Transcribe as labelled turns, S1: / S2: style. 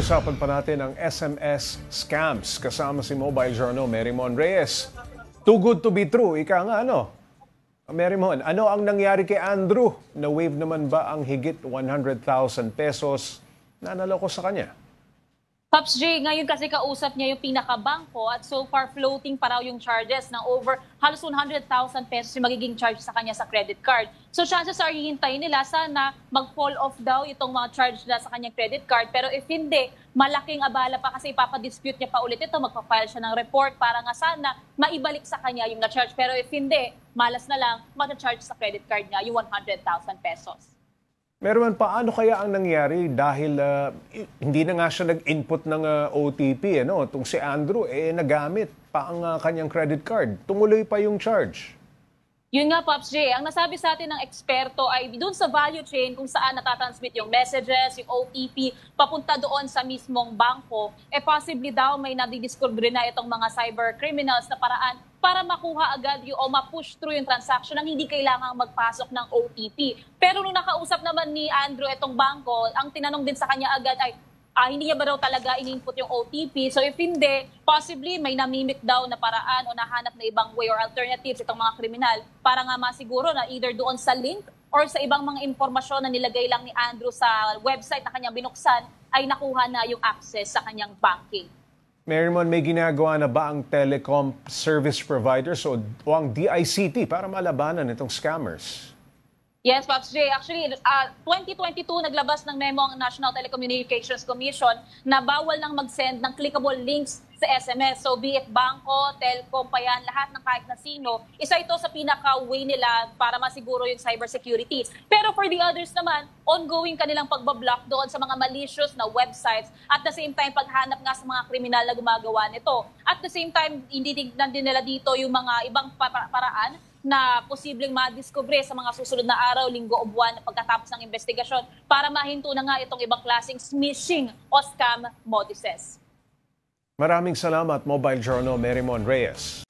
S1: Pag-uusapan pa natin ang SMS scams kasama si Mobile Journal Marymon Reyes. Too good to be true, ika nga ano? Marymon, ano ang nangyari kay Andrew? Na-wave naman ba ang higit 100,000 pesos na naloko sa kanya?
S2: Pops J, ngayon kasi kausap niya yung pinakabangko at so far floating pa raw yung charges ng over halos 100,000 pesos yung magiging charge sa kanya sa credit card. So chances are hihintayin nila sana mag-fall off daw itong mga charge na sa kanyang credit card. Pero if hindi, malaking abala pa kasi ipapadispute niya pa ulit ito, magpa-file siya ng report para nga sana maibalik sa kanya yung na-charge. Pero if hindi, malas na lang mag-charge sa credit card niya yung 100,000 pesos.
S1: Meron paano kaya ang nangyari dahil hindi na nga siya nag-input ng OTP, ano? Itong si Andrew, nagamit pa ang kanyang credit card. Tumuloy pa yung charge.
S2: Yun nga, Pops J, ang nasabi sa atin ng eksperto ay doon sa value chain kung saan natatransmit yung messages, yung OTP, papunta doon sa mismong bangko, possibly daw may nadidiscover na itong mga cyber criminals na paraan para makuha agad yung o ma-push through yung transaction nang hindi kailangang magpasok ng OTP. Pero nung nakausap naman ni Andrew itong bangko, ang tinanong din sa kanya agad ay, hindi niya ba daw talaga in-input yung OTP? So if hindi, possibly may namimik daw na paraan o nahanap na ibang way or alternatives itong mga kriminal para nga masiguro na either doon sa link or sa ibang mga impormasyon na nilagay lang ni Andrew sa website na kanyang binuksan ay nakuha na yung access sa kanyang banking.
S1: Marymon, may ginagawa na ba ang telecom service providers o ang DICT para malabanan itong scammers?
S2: Yes, Pops J. Actually, 2022 naglabas ng memo ang National Telecommunications Commission na bawal nang mag-send ng clickable links sa SMS. So be it bangko, telco, pa yan, lahat ng kahit na sino, isa ito sa pinaka-way nila para masiguro yung cybersecurity. Pero for the others naman, ongoing kanilang pagbablock doon sa mga malicious na websites at the same time paghanap nga sa mga kriminal na gumagawa nito. At the same time, indidignan din nila dito yung mga ibang paraan na posibleng madiskubre sa mga susunod na araw, linggo o buwan pagkatapos ng investigasyon para mahinto na nga itong ibang klaseng smishing o scam modus's.
S1: Maraming salamat, Mobile Journal Marymon Reyes.